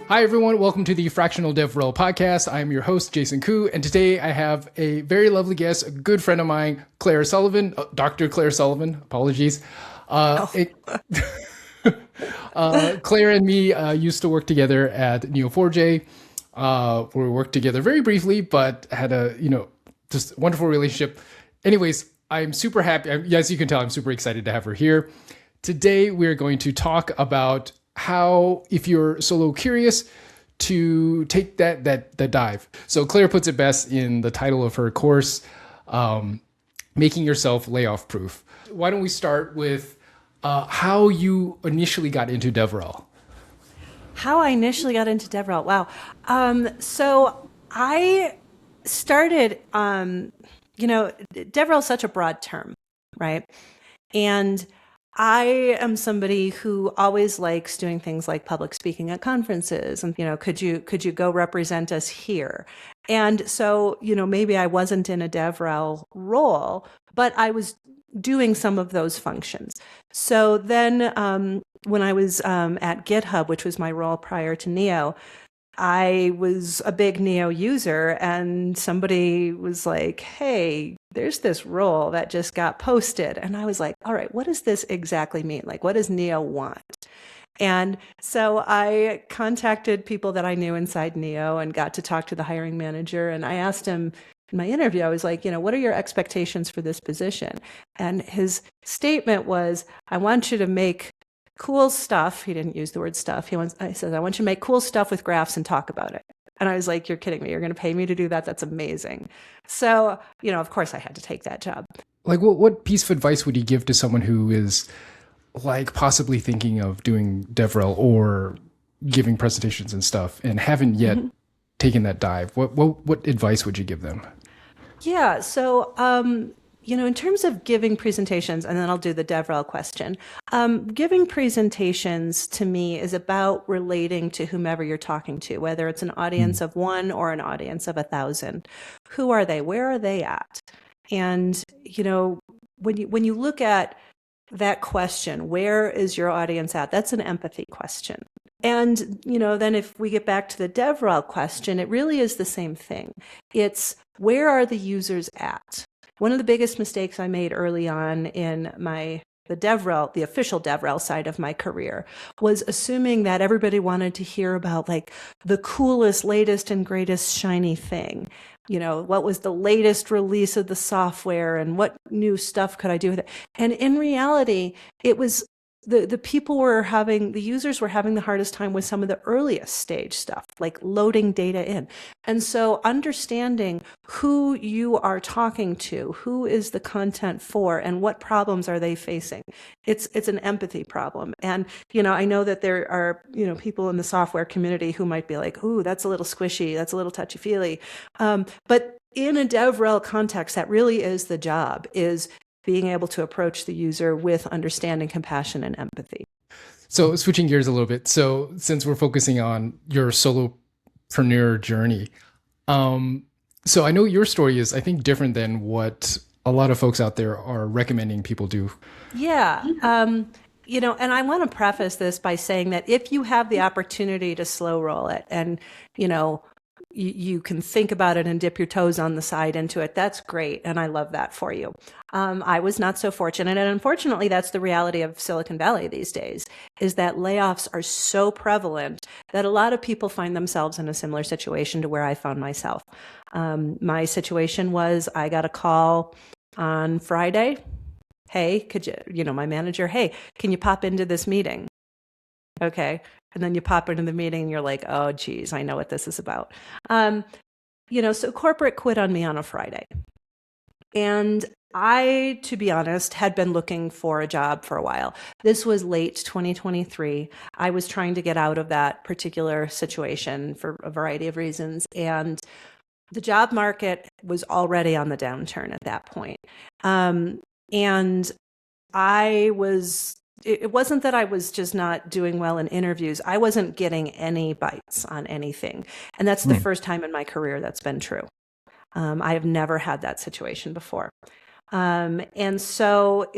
Hi, everyone. Welcome to the Fractional DevRel podcast. I'm your host, Jason Koo, and today I have a very lovely guest, a good friend of mine, Clair Sullivan, Dr. Clair Sullivan. Apologies. Claire and me used to work together at Neo4j. We worked together very briefly, but had a, just wonderful relationship. Anyways, I'm super happy. As you can tell, I'm super excited to have her here. Today, we're going to talk about how, if you're solo curious, to take that dive. So Claire puts it best in the title of her course, Making Yourself Layoff Proof. Why don't we start with how you initially got into DevRel? How I initially got into DevRel. Wow. So I started, DevRel is such a broad term, right? And I am somebody who always likes doing things like public speaking at conferences and, could you go represent us here? And so, maybe I wasn't in a DevRel role, but I was doing some of those functions. So then when I was at GitHub, which was my role prior to Neo, I was a big Neo user, and somebody was like, hey, there's this role that just got posted. And I was like, all right, what does this exactly mean? Like, what does Neo want? And so I contacted people that I knew inside Neo and got to talk to the hiring manager. And I asked him in my interview, I was like, what are your expectations for this position? And his statement was, I want you to make cool stuff. He didn't use the word stuff. I said, I want you to make cool stuff with graphs and talk about it. And I was like, you're kidding me. You're going to pay me to do that? That's amazing. So, of course I had to take that job. Like, what piece of advice would you give to someone who is like possibly thinking of doing DevRel or giving presentations and stuff and haven't yet taken that dive? What advice would you give them? Yeah. So, in terms of giving presentations, and then I'll do the DevRel question, giving presentations to me is about relating to whomever you're talking to, whether it's an audience of one or an audience of 1,000. Who are they? Where are they at? And, when you look at that question, where is your audience at? That's an empathy question. And, then if we get back to the DevRel question, it really is the same thing. It's where are the users at? One of the biggest mistakes I made early on in the official DevRel side of my career was assuming that everybody wanted to hear about like the coolest, latest and greatest shiny thing. What was the latest release of the software and what new stuff could I do with it? And in reality, it was the users were having the hardest time with some of the earliest stage stuff, like loading data in. And so understanding who you are talking to, who is the content for, and what problems are they facing. It's an empathy problem. And, I know that there are, people in the software community who might be like, ooh, that's a little squishy, that's a little touchy-feely. But in a DevRel context, that really is the job, is being able to approach the user with understanding, compassion, and empathy. So switching gears a little bit. So since we're focusing on your solopreneur journey, so I know your story is, I think, different than what a lot of folks out there are recommending people do. Yeah. And I want to preface this by saying that if you have the opportunity to slow roll it and, you can think about it and dip your toes on the side into it, that's great. And I love that for you. I was not so fortunate. And unfortunately, that's the reality of Silicon Valley these days, is that layoffs are so prevalent that a lot of people find themselves in a similar situation to where I found myself. My situation was I got a call on Friday. Hey, could you, my manager, hey, can you pop into this meeting? Okay. And then you pop into the meeting and you're like, oh, geez, I know what this is about. So corporate quit on me on a Friday. And I, to be honest, had been looking for a job for a while. This was late 2023. I was trying to get out of that particular situation for a variety of reasons. And the job market was already on the downturn at that point. And it wasn't that I was just not doing well in interviews. I wasn't getting any bites on anything. And that's the first time in my career that's been true. I have never had that situation before. And so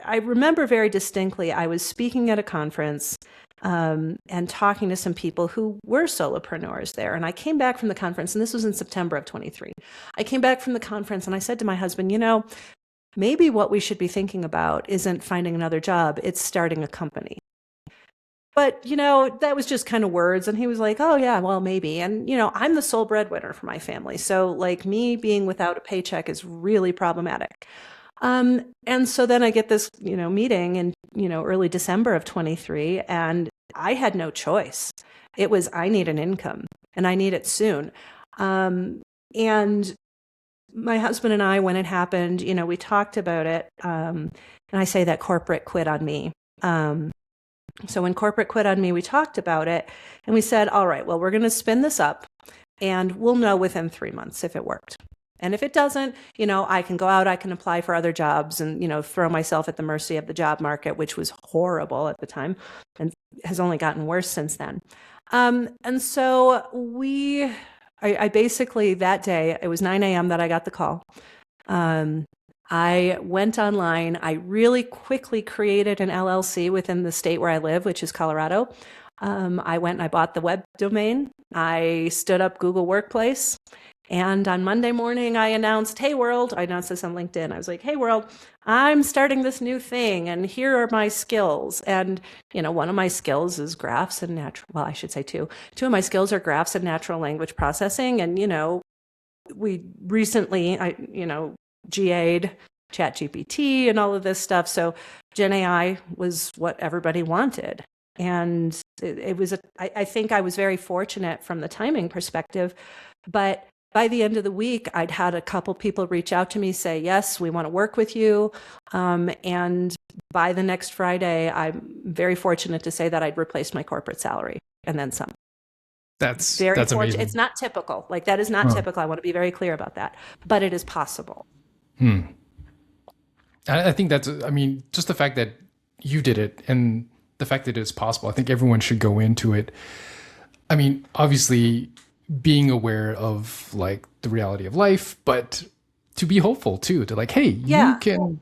I remember very distinctly, I was speaking at a conference and talking to some people who were solopreneurs there. And I came back from the conference, and this was in September of 23. I came back from the conference and I said to my husband, maybe what we should be thinking about isn't finding another job, it's starting a company. But, that was just kind of words. And he was like, oh, yeah, well, maybe. And, I'm the sole breadwinner for my family. So like me being without a paycheck is really problematic. And so then I get this, meeting in, early December of 23, and I had no choice. It was, I need an income and I need it soon. And my husband and I, when it happened, we talked about it. And I say that corporate quit on me. So when corporate quit on me, we talked about it and we said, all right, well, we're going to spin this up and we'll know within 3 months if it worked. And if it doesn't, I can go out, I can apply for other jobs and, throw myself at the mercy of the job market, which was horrible at the time and has only gotten worse since then. And so I basically that day, it was 9 a.m. that I got the call. I went online. I really quickly created an LLC within the state where I live, which is Colorado. I went and I bought the web domain. I stood up Google Workplace. And on Monday morning, I announced, hey, world, I announced this on LinkedIn. I was like, hey, world, I'm starting this new thing. And here are my skills. And, one of my skills is graphs and I should say two. Two of my skills are graphs and natural language processing. And, we recently, GA'd ChatGPT and all of this stuff. So Gen AI was what everybody wanted. And it was, I think I was very fortunate from the timing perspective, but by the end of the week, I'd had a couple people reach out to me, say, yes, we want to work with you. And by the next Friday, I'm very fortunate to say that I'd replaced my corporate salary and then some. That's amazing. It's not typical. Like that is not typical. I want to be very clear about that, but it is possible. I think just the fact that you did it and the fact that it's possible, I think everyone should go into it. Obviously being aware of like the reality of life, but to be hopeful too, to like, hey,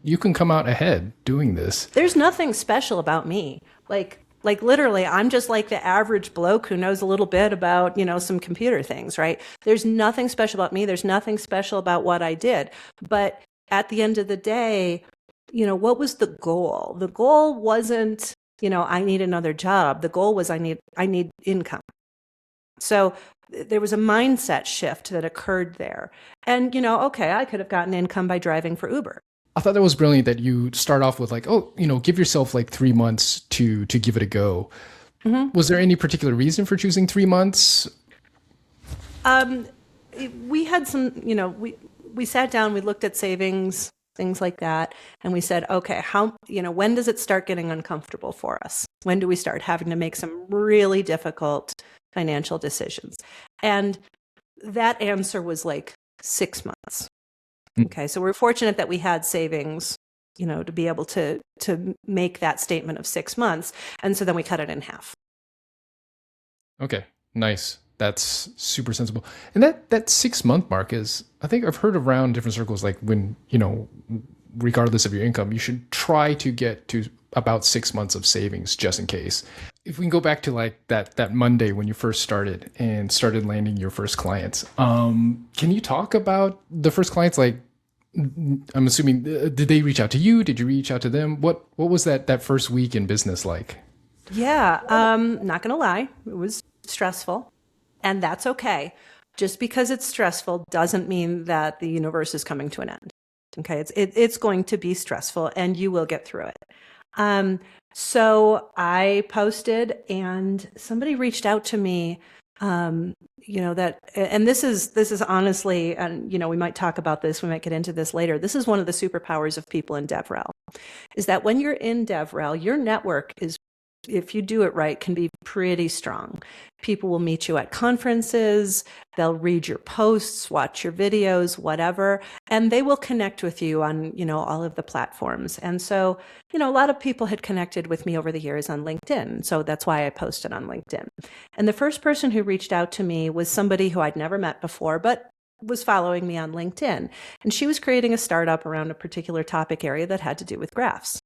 you can come out ahead doing this. There's nothing special about me. Like literally, I'm just like the average bloke who knows a little bit about, some computer things, right? There's nothing special about me. There's nothing special about what I did. But at the end of the day, what was the goal? The goal wasn't, I need another job. The goal was I need income. So there was a mindset shift that occurred there. And, okay, I could have gotten income by driving for Uber. I thought that was brilliant that you start off with like, give yourself like 3 months to give it a go. Mm-hmm. Was there any particular reason for choosing 3 months? We had some, we sat down, we looked at savings, things like that. And we said, okay, when does it start getting uncomfortable for us? When do we start having to make some really difficult financial decisions? And that answer was like 6 months. Okay, so we're fortunate that we had savings, to be able to make that statement of 6 months. And so then we cut it in half. Okay, nice. That's super sensible. And that 6 month mark is, I think I've heard around different circles, like when, regardless of your income, you should try to get to about 6 months of savings just in case. If we can go back to like that Monday when you first started and started landing your first clients, can you talk about the first clients? Like, I'm assuming, did they reach out to you? Did you reach out to them? What was that first week in business like? Yeah, not going to lie. It was stressful, and that's okay. Just because it's stressful doesn't mean that the universe is coming to an end. Okay, it's going to be stressful, and you will get through it. So I posted, and somebody reached out to me. And this is honestly, and we might talk about this, we might get into this later. This is one of the superpowers of people in DevRel, is that when you're in DevRel, your network is, if you do it right, can be pretty strong. People will meet you at conferences, they'll read your posts, watch your videos, whatever, and they will connect with you on, all of the platforms. And so, a lot of people had connected with me over the years on LinkedIn. So that's why I posted on LinkedIn. And the first person who reached out to me was somebody who I'd never met before, but was following me on LinkedIn. And she was creating a startup around a particular topic area that had to do with graphs.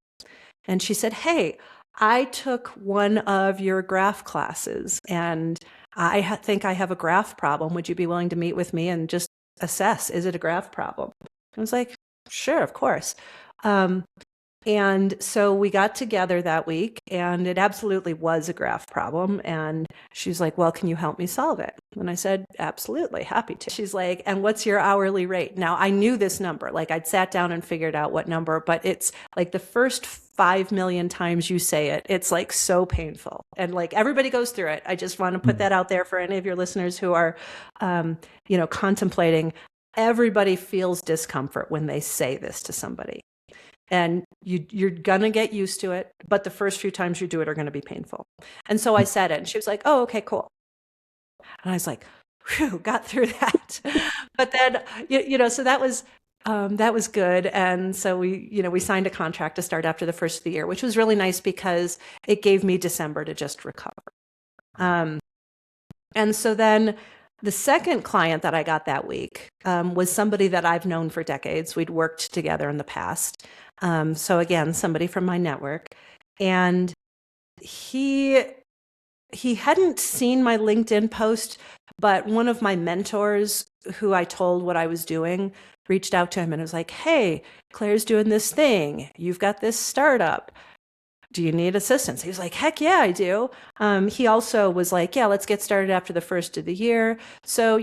And she said, hey, I took one of your graph classes and I think I have a graph problem. Would you be willing to meet with me and just assess, is it a graph problem? I was like, sure, of course. And so we got together that week and it absolutely was a graph problem. And she's like, well, can you help me solve it? And I said, absolutely, happy to. She's like, and what's your hourly rate? Now I knew this number, like I'd sat down and figured out what number, but it's like the first 5 million times you say it, it's like so painful. And like everybody goes through it. I just want to put that out there for any of your listeners who are, contemplating. Everybody feels discomfort when they say this to somebody. And you're going to get used to it, but the first few times you do it are going to be painful. And so I said it, and she was like, oh, okay, cool. And I was like, whew, got through that. But then, so that was good. And so we signed a contract to start after the first of the year, which was really nice because it gave me December to just recover. And so then the second client that I got that week was somebody that I've known for decades. We'd worked together in the past. So again, somebody from my network. And he hadn't seen my LinkedIn post, but one of my mentors who I told what I was doing reached out to him and was like, hey, Claire's doing this thing. You've got this startup. Do you need assistance? He was like, heck yeah, I do. He also was like, yeah, let's get started after the first of the year. So,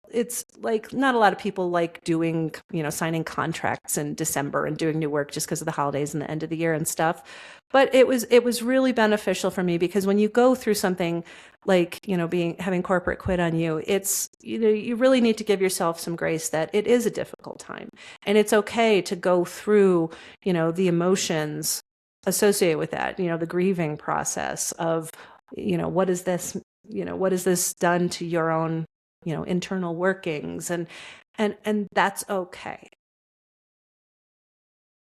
it's like not a lot of people like doing, signing contracts in December and doing new work just because of the holidays and the end of the year and stuff. But it was really beneficial for me because when you go through something like, having corporate quit on you, it's, you really need to give yourself some grace that it is a difficult time. And it's okay to go through, the emotions associated with that, the grieving process of, what is this done to your own, internal workings, and that's okay.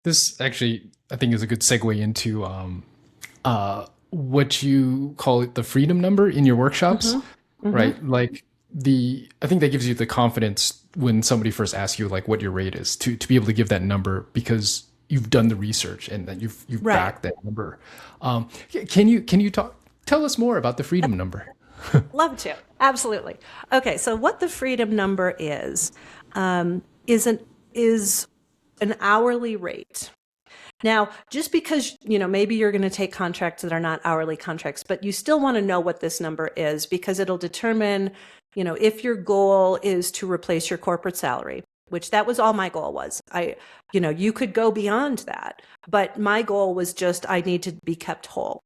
This actually, I think, is a good segue into what you call it, the freedom number in your workshops, right? Like I think that gives you the confidence when somebody first asks you like what your rate is to be able to give that number because you've done the research and that you've right. backed that number. Can you tell us more about the freedom number? Love to. Absolutely. Okay. So what the freedom number is an hourly rate. Now, just because, maybe you're going to take contracts that are not hourly contracts, but you still want to know what this number is because it'll determine, if your goal is to replace your corporate salary, which that was all my goal was. You could go beyond that, but my goal was just, I need to be kept whole.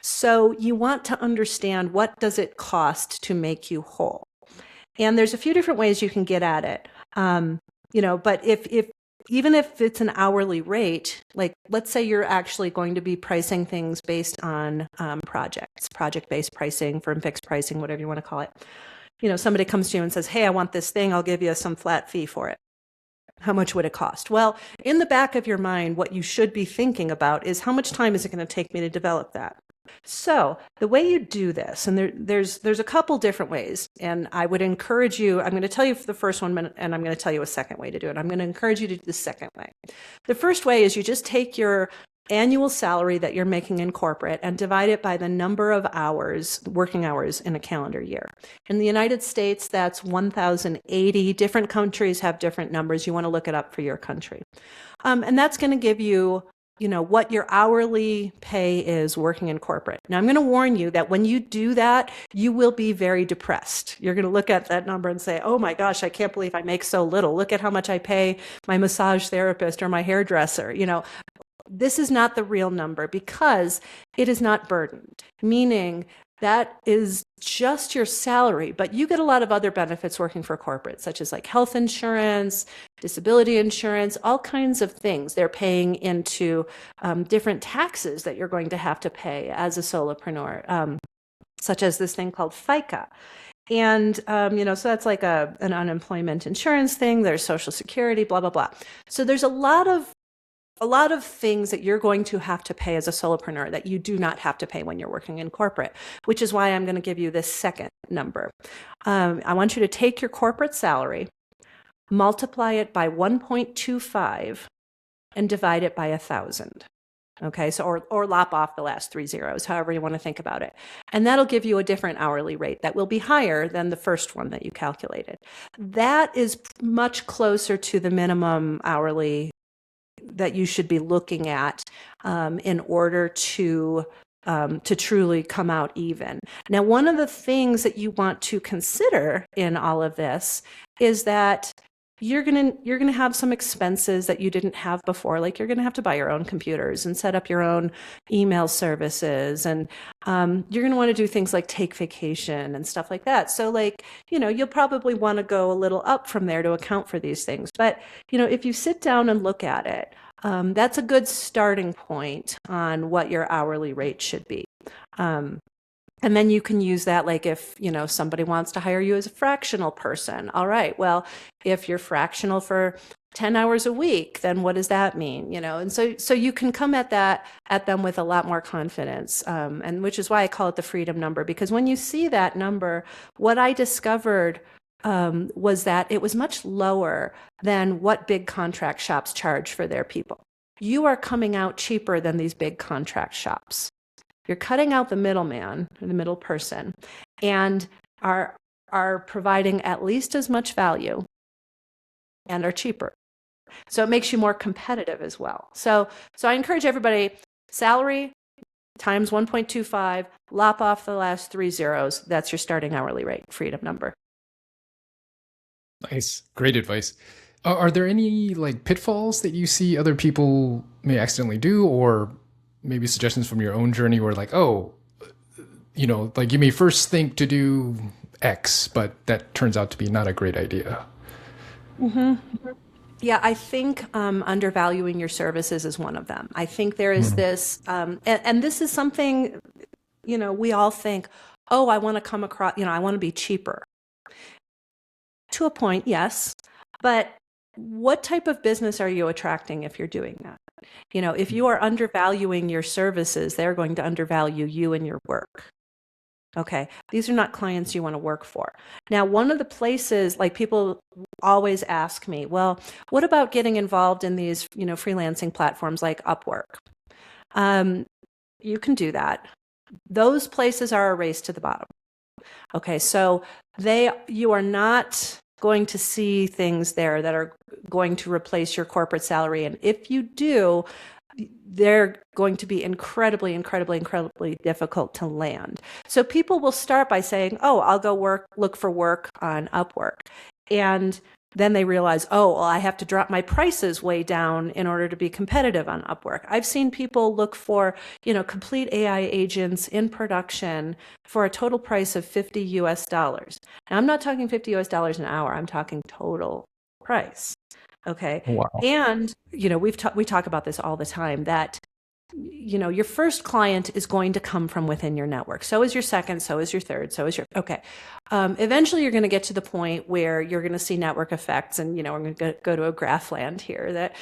So you want to understand what does it cost to make you whole? And there's a few different ways you can get at it. But even if it's an hourly rate, like let's say you're actually going to be pricing things based on project-based pricing, firm fixed pricing, whatever you want to call it. Somebody comes to you and says, hey, I want this thing. I'll give you some flat fee for it. How much would it cost? Well, in the back of your mind, what you should be thinking about is how much time is it going to take me to develop that? So the way you do this, and there's a couple different ways, and I would encourage you, I'm going to tell you for the first one, and I'm going to tell you a second way to do it. I'm going to encourage you to do the second way. The first way is you just take your annual salary that you're making in corporate and divide it by the number of hours, working hours in a calendar year. In the United States, that's 1,080. Different countries have different numbers. You want to look it up for your country. And that's going to give you what your hourly pay is working in corporate. Now, I'm going to warn you that when you do that, you will be very depressed. You're going to look at that number and say, oh my gosh, I can't believe I make so little. Look at how much I pay my massage therapist or my hairdresser. This is not the real number because it is not burdened, meaning that is just your salary, but you get a lot of other benefits working for corporate, such as like health insurance, disability insurance, all kinds of things. They're paying into different taxes that you're going to have to pay as a solopreneur, such as this thing called FICA. And, so that's like an unemployment insurance thing. There's Social Security, blah, blah, blah. So there's a lot of things that you're going to have to pay as a solopreneur that you do not have to pay when you're working in corporate, which is why I'm going to give you this second number. I want you to take your corporate salary, multiply it by 1.25, and divide it by 1,000. Okay, so or lop off the last 3 zeros, however you want to think about it. And that'll give you a different hourly rate that will be higher than the first one that you calculated. That is much closer to the minimum hourly that you should be looking at in order to truly come out even. Now, one of the things that you want to consider in all of this is that you're gonna have some expenses that you didn't have before. Like you're gonna have to buy your own computers and set up your own email services, and you're gonna want to do things like take vacation and stuff like that. So like, you'll probably want to go a little up from there to account for these things. But if you sit down and look at it, that's a good starting point on what your hourly rate should be. And then you can use that, like if, somebody wants to hire you as a fractional person. All right, well, if you're fractional for 10 hours a week, then what does that mean? And so you can come at them with a lot more confidence. And which is why I call it the freedom number, because when you see that number, what I discovered was that it was much lower than what big contract shops charge for their people. You are coming out cheaper than these big contract shops. You're cutting out the middleman, or the middle person, and are providing at least as much value and are cheaper. So it makes you more competitive as well. So I encourage everybody, salary times 1.25, lop off the last 3 zeros. That's your starting hourly rate, freedom number. Nice. Great advice. Are there any like pitfalls that you see other people may accidentally do, or maybe suggestions from your own journey where like, like you may first think to do X, but that turns out to be not a great idea? Mm-hmm. Yeah, I think undervaluing your services is one of them. I think there is this, and this is something, we all think, oh, I want to come across, I want to be cheaper. To a point, yes. But what type of business are you attracting if you're doing that? If you are undervaluing your services, they're going to undervalue you and your work. Okay, these are not clients you want to work for. Now, one of the places, like people always ask me, well, what about getting involved in these, freelancing platforms like Upwork? You can do that. Those places are a race to the bottom. Okay, so you are not going to see things there that are going to replace your corporate salary. And if you do, they're going to be incredibly, incredibly, incredibly difficult to land. So people will start by saying, oh, I'll go look for work on Upwork. And then they realize, oh, well, I have to drop my prices way down in order to be competitive on Upwork. I've seen people look for, complete AI agents in production for a total price of $50. Now, I'm not talking $50 an hour. I'm talking total price. Okay. Wow. And, we talk about this all the time, that your first client is going to come from within your network. So is your second, so is your third, so is your, okay. Eventually you're going to get to the point where you're going to see network effects, and, we're going to go to a graph land here that,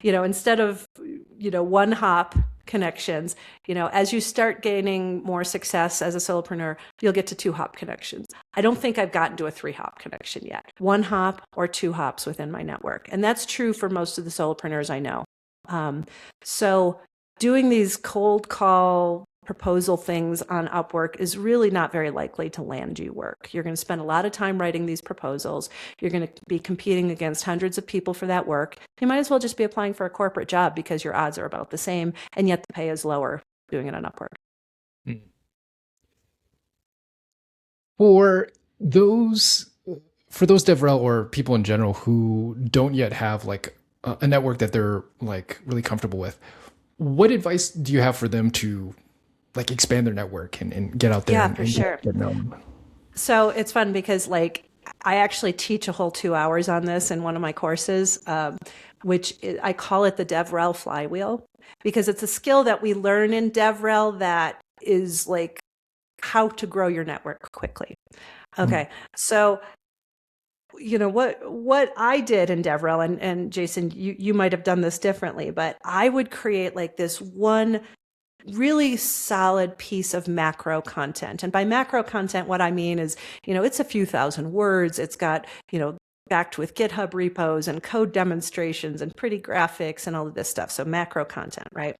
instead of, one hop connections, as you start gaining more success as a solopreneur, you'll get to 2 hop connections. I don't think I've gotten to a 3 hop connection yet. 1 hop or 2 hops within my network. And that's true for most of the solopreneurs I know. So doing these cold call proposal things on Upwork is really not very likely to land you work. You're going to spend a lot of time writing these proposals. You're going to be competing against hundreds of people for that work. You might as well just be applying for a corporate job, because your odds are about the same, and yet the pay is lower doing it on Upwork. For those DevRel or people in general who don't yet have like a network that they're like really comfortable with, what advice do you have for them to like expand their network and get out there? Yeah, and for sure. Get known? So it's fun because like I actually teach a whole 2 hours on this in one of my courses, I call it the DevRel flywheel, because it's a skill that we learn in DevRel that is like how to grow your network quickly. Okay, so what I did in DevRel, and Jason, you might have done this differently, but I would create like this one really solid piece of macro content. And by macro content, what I mean is, it's a few thousand words. It's got, backed with GitHub repos and code demonstrations and pretty graphics and all of this stuff. So macro content, right?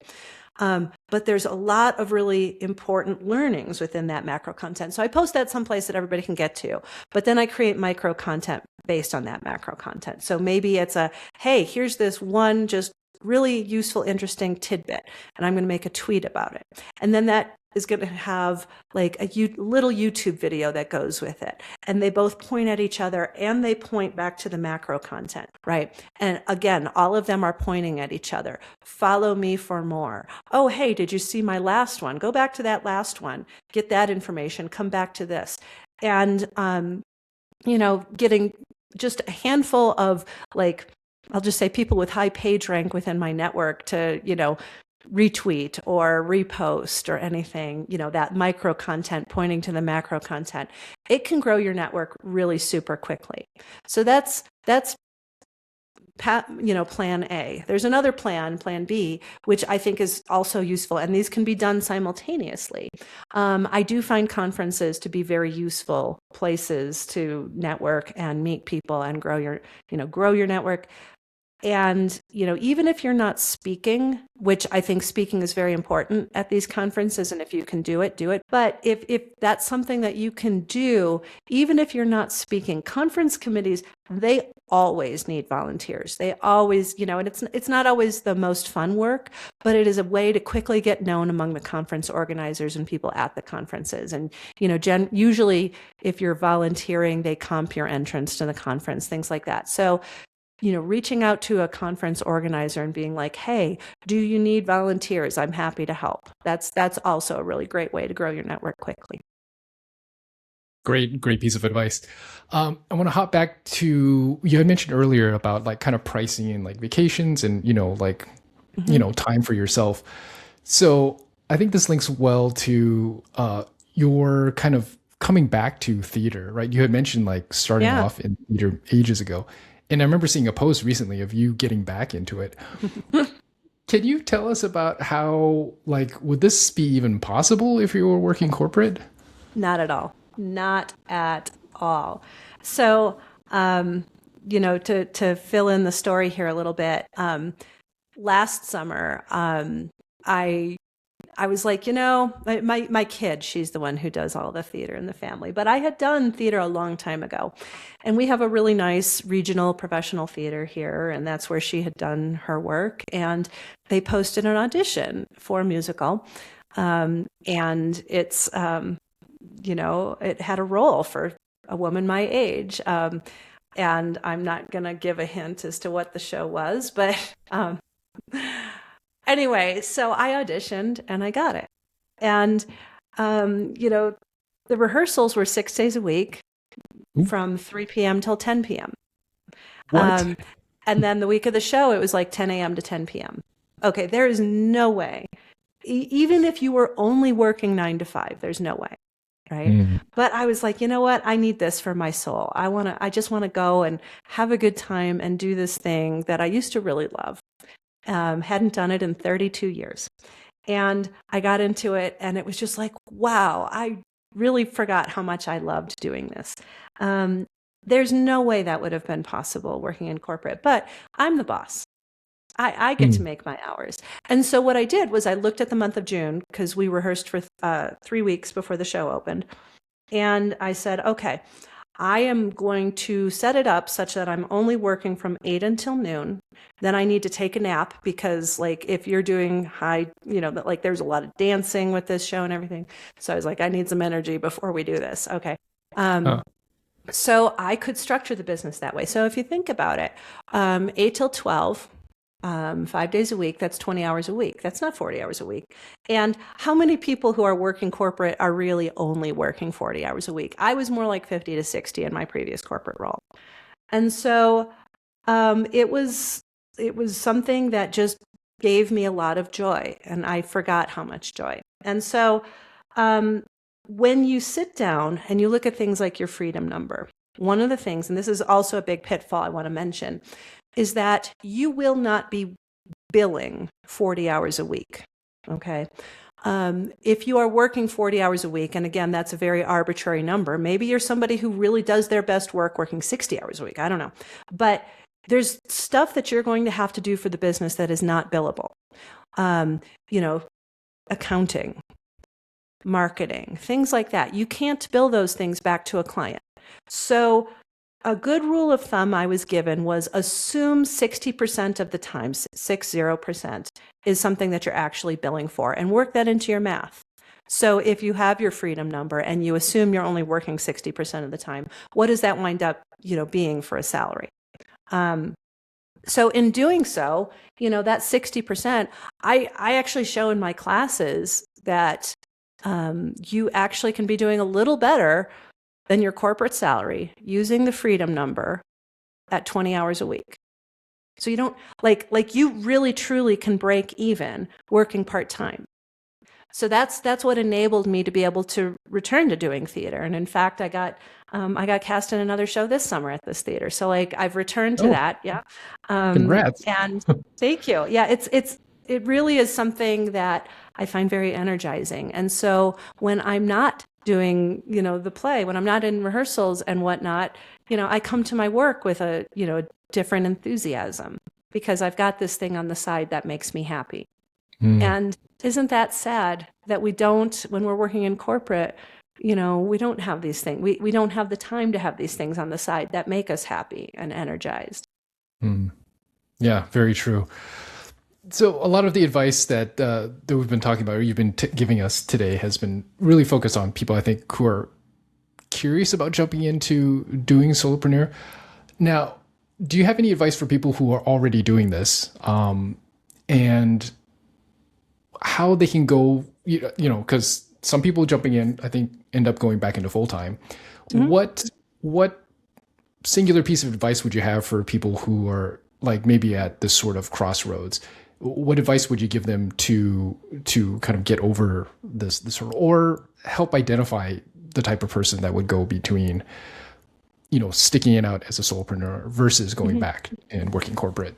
But there's a lot of really important learnings within that macro content. So I post that someplace that everybody can get to, but then I create micro content based on that macro content. So maybe it's hey, here's this one just really useful, interesting tidbit, and I'm going to make a tweet about it. And then that is going to have like a little YouTube video that goes with it. And they both point at each other and they point back to the macro content, right? And again, all of them are pointing at each other. Follow me for more. Oh, hey, did you see my last one? Go back to that last one, get that information, come back to this. And, getting just a handful of I'll just say people with high page rank within my network to, retweet or repost or anything, that micro content pointing to the macro content, it can grow your network really super quickly. So that's plan A. There's another plan B, which I think is also useful, and these can be done simultaneously. I do find conferences to be very useful places to network and meet people and grow your network. And, even if you're not speaking, which I think speaking is very important at these conferences, and if you can do it, do it. But if that's something that you can do, even if you're not speaking, conference committees, they always need volunteers. They always, and it's not always the most fun work, but it is a way to quickly get known among the conference organizers and people at the conferences. And, usually if you're volunteering, they comp your entrance to the conference, things like that. So, reaching out to a conference organizer and being like, hey, do you need volunteers? I'm happy to help. That's also a really great way to grow your network quickly. Great piece of advice. I want to hop back to, you had mentioned earlier about kind of pricing and vacations and, time for yourself. So I think this links well to your kind of coming back to theater, right? You had mentioned starting off in theater ages ago. And I remember seeing a post recently of you getting back into it. Can you tell us about how, would this be even possible if you were working corporate? Not at all. Not at all. So, to fill in the story here a little bit, last summer, I was like, my kid, she's the one who does all the theater in the family, but I had done theater a long time ago. And we have a really nice regional professional theater here, and that's where she had done her work. And they posted an audition for a musical. And it's, it had a role for a woman my age. And I'm not going to give a hint as to what the show was, but anyway, so I auditioned and I got it. And, the rehearsals were 6 days a week from 3 p.m. till 10 p.m. What? And then the week of the show, it was 10 a.m. to 10 p.m. Okay, there is no way. Even if you were only working 9 to 5, there's no way. Right. Mm. But I was like, you know what? I need this for my soul. I just want to go and have a good time and do this thing that I used to really love. Hadn't done it in 32 years. And I got into it and it was just like, wow, I really forgot how much I loved doing this. There's no way that would have been possible working in corporate, but I'm the boss. I get to make my hours. And so what I did was I looked at the month of June because we rehearsed for 3 weeks before the show opened. And I said, okay, I am going to set it up such that I'm only working from 8 until noon. Then I need to take a nap because if you're doing high, there's a lot of dancing with this show and everything. So I was like, I need some energy before we do this. Okay. So I could structure the business that way. So if you think about it, 8 till 12, 5 days a week, that's 20 hours a week. That's not 40 hours a week. And how many people who are working corporate are really only working 40 hours a week? I was more like 50 to 60 in my previous corporate role. And so it was something that just gave me a lot of joy, and I forgot how much joy. And so when you sit down and you look at things like your freedom number, one of the things, and this is also a big pitfall I want to mention, is that you will not be billing 40 hours a week, okay? If you are working 40 hours a week, and again, that's a very arbitrary number, maybe you're somebody who really does their best work working 60 hours a week, I don't know. But there's stuff that you're going to have to do for the business that is not billable. you know, accounting, marketing, things like that. You can't bill those things back to a client. So a good rule of thumb I was given was assume 60% of the time, 60%, is something that you're actually billing for, and work that into your math. So if you have your freedom number and you assume you're only working 60% of the time, what does that wind up, being for a salary? So in doing so, that 60%, I actually show in my classes that you actually can be doing a little better than your corporate salary using the freedom number at 20 hours a week. So you don't like you really truly can break even working part-time. So that's what enabled me to be able to return to doing theater. And in fact, I got cast in another show this summer at this theater. So I've returned to that. Yeah. Congrats. And thank you. Yeah, it really is something that I find very energizing. And so when I'm not doing, the play, when I'm not in rehearsals and whatnot, I come to my work with a different enthusiasm because I've got this thing on the side that makes me happy. And isn't that sad that we don't, when we're working in corporate, we don't have these things. We don't have the time to have these things on the side that make us happy and energized. Yeah, very true. So a lot of the advice that we've been talking about, or you've been giving us today, has been really focused on people, I think, who are curious about jumping into doing solopreneur. Now, do you have any advice for people who are already doing this, and how they can go, because some people jumping in, I think, end up going back into full-time. What singular piece of advice would you have for people who are like maybe at this sort of crossroads? What advice would you give them to kind of get over this sort of, or help identify the type of person that would go between, sticking it out as a solopreneur versus going back and working corporate?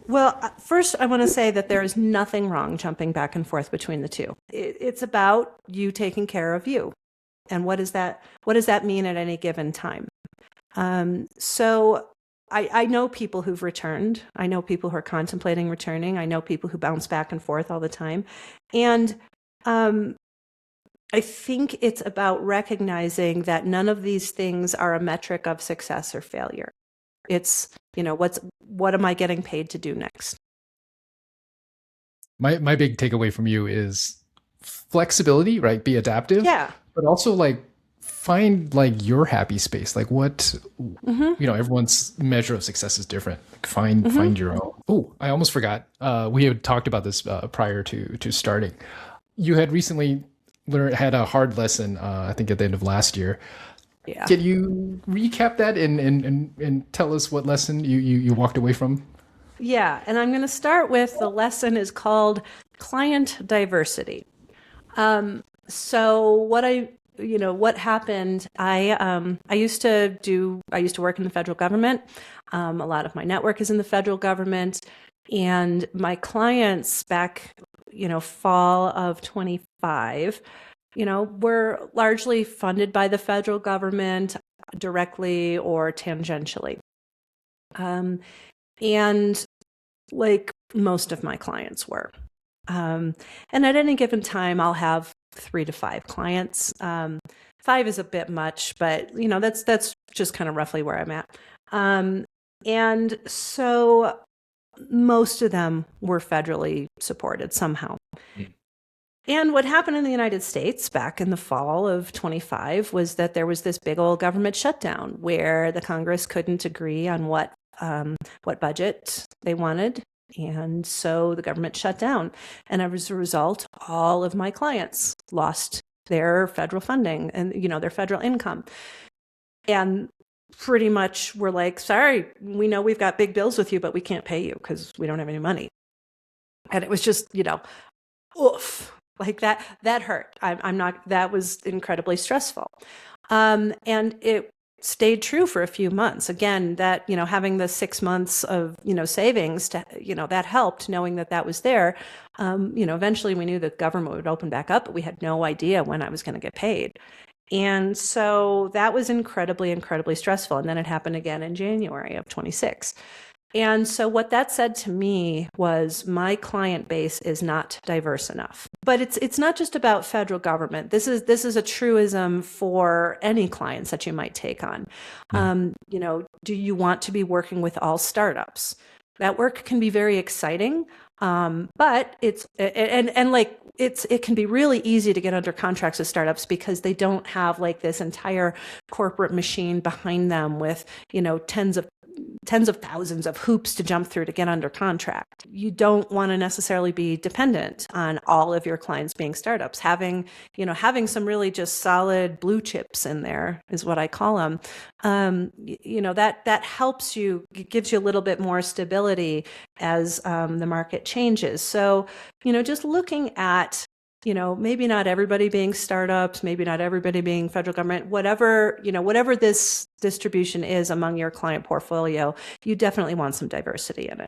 Well, first, I want to say that there is nothing wrong jumping back and forth between the two. It's about you taking care of you. And what does that mean at any given time? So I know people who've returned. I know people who are contemplating returning. I know people who bounce back and forth all the time. And I think it's about recognizing that none of these things are a metric of success or failure. It's, what am I getting paid to do next? My big takeaway from you is flexibility, right? Be adaptive. Yeah. But also find your happy space. What, everyone's measure of success is different. Find your own. Oh, I almost forgot. We had talked about this prior to starting. You had recently had a hard lesson, I think at the end of last year. Yeah. Can you recap that and tell us what lesson you walked away from? Yeah, and I'm going to start with the lesson is called client diversity. So what happened? I used to work in the federal government. A lot of my network is in the federal government, and my clients back, fall of 25. We're largely funded by the federal government directly or tangentially. And like most of my clients were. And at any given time, I'll have 3 to 5 clients. 5 is a bit much, but that's just kind of roughly where I'm at. And so most of them were federally supported somehow. And what happened in the United States back in the fall of 25 was that there was this big old government shutdown where the Congress couldn't agree on what budget they wanted. And so the government shut down. And as a result, all of my clients lost their federal funding and, their federal income. And pretty much were like, sorry, we know we've got big bills with you, but we can't pay you because we don't have any money. And it was just, oof. Like that hurt. That was incredibly stressful. And it stayed true for a few months. Again, that, having the 6 months of, savings to, that helped, knowing that was there. Eventually we knew the government would open back up, but we had no idea when I was going to get paid. And so that was incredibly, incredibly stressful. And then it happened again in January of 26. And so what that said to me was my client base is not diverse enough. But it's not just about federal government. This is a truism for any clients that you might take on. Do you want to be working with all startups? That work can be very exciting, but it can be really easy to get under contracts with startups because they don't have like this entire corporate machine behind them with, tens of thousands of hoops to jump through to get under contract. You don't want to necessarily be dependent on all of your clients being startups. Having some really just solid blue chips in there is what I call them. That helps you, gives you a little bit more stability as the market changes. So, just looking at maybe not everybody being startups, maybe not everybody being federal government, whatever this distribution is among your client portfolio, you definitely want some diversity in it.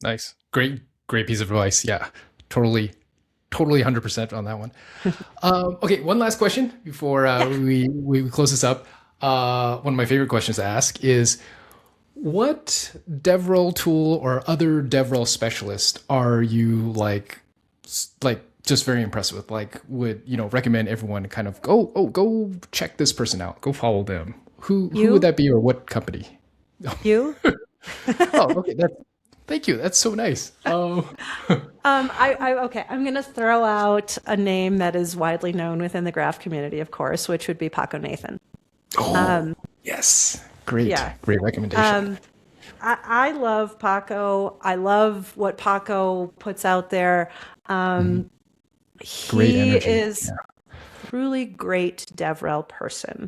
Nice. Great piece of advice. Yeah, totally 100% on that one. Okay, one last question before we close this up. One of my favorite questions to ask is, what DevRel tool or other DevRel specialist are you like just very impressed with? Like, would recommend everyone kind of go check this person out, go follow them? Who would that be, or what company? You? Oh, okay. Thank you. That's so nice. Oh. Okay. I'm going to throw out a name that is widely known within the graph community, of course, which would be Paco Nathan. Oh, yes. Great. Yeah. Great recommendation. I love Paco. I love what Paco puts out there. Great energy. He is truly great DevRel person.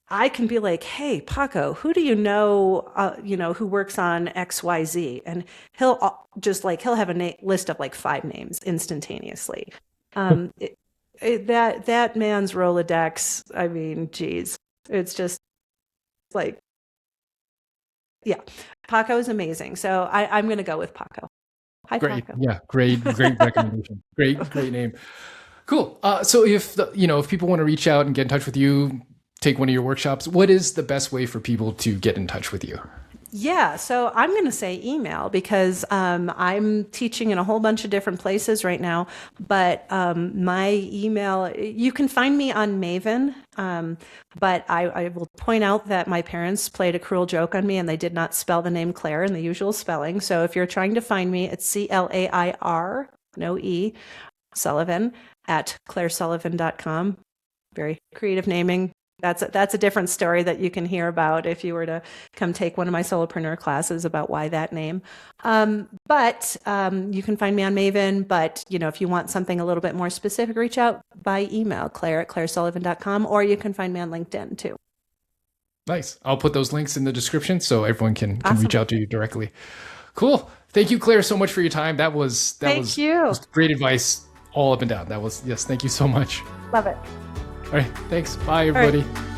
I can be like, hey, Paco, who do you know who works on XYZ? And he'll have a list of like 5 names instantaneously. That man's Rolodex, I mean, geez, it's just like, yeah, Paco is amazing. So I'm going to go with Paco. Hi, great. Paco. Yeah, great recommendation. Great name. Cool. So if people want to reach out and get in touch with you, take one of your workshops, what is the best way for people to get in touch with you? Yeah, so I'm going to say email because I'm teaching in a whole bunch of different places right now. But my email, you can find me on Maven. But I will point out that my parents played a cruel joke on me and they did not spell the name Claire in the usual spelling. So if you're trying to find me, it's CLAIR, no E, Sullivan, at clairsullivan.com. Very creative naming. That's a different story that you can hear about if you were to come take one of my Solopreneur classes about why that name. But you can find me on Maven. But if you want something a little bit more specific, reach out by email, claire@clairsullivan.com, or you can find me on LinkedIn too. Nice. I'll put those links in the description so everyone can Awesome. reach out to you directly. Cool. Thank you, Claire, so much for your time. That was just great advice all up and down. Thank you so much. Love it. All right. Thanks. Bye, everybody. All right.